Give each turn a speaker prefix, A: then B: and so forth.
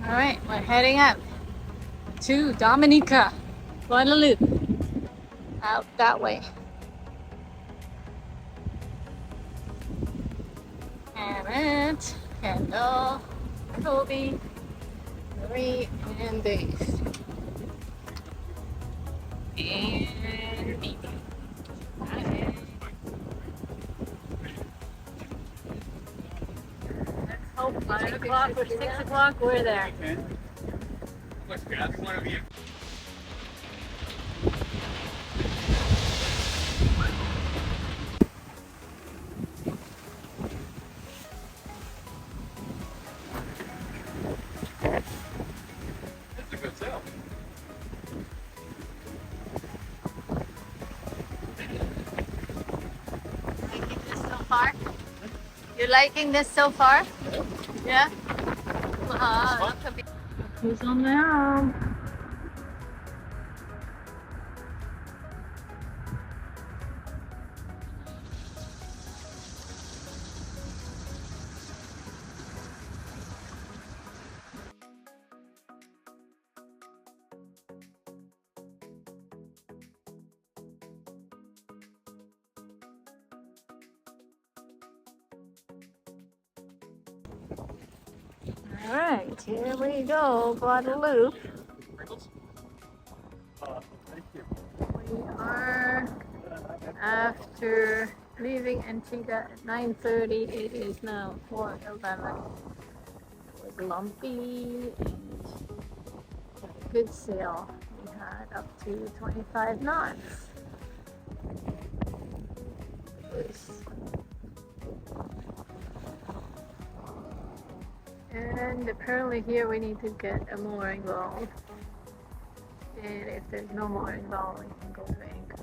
A: Alright, we're heading up to Dominica, Guadeloupe. Out that way. Hammett, Kendall, Toby, Marie, and Dave. And me. Let's hope 5 o'clock or 6 o'clock we're there.
B: That's a good sale.
A: Liking this so far? You liking this so far? Yeah? Who's on the helm? Alright, here we go, Guadeloupe. We are after leaving Antigua at 9:30. It is now 4:11. It was lumpy and a good sail. We had up to 25 knots. And apparently here we need to get a mooring ball. And if there's no mooring ball, we can go to anchor.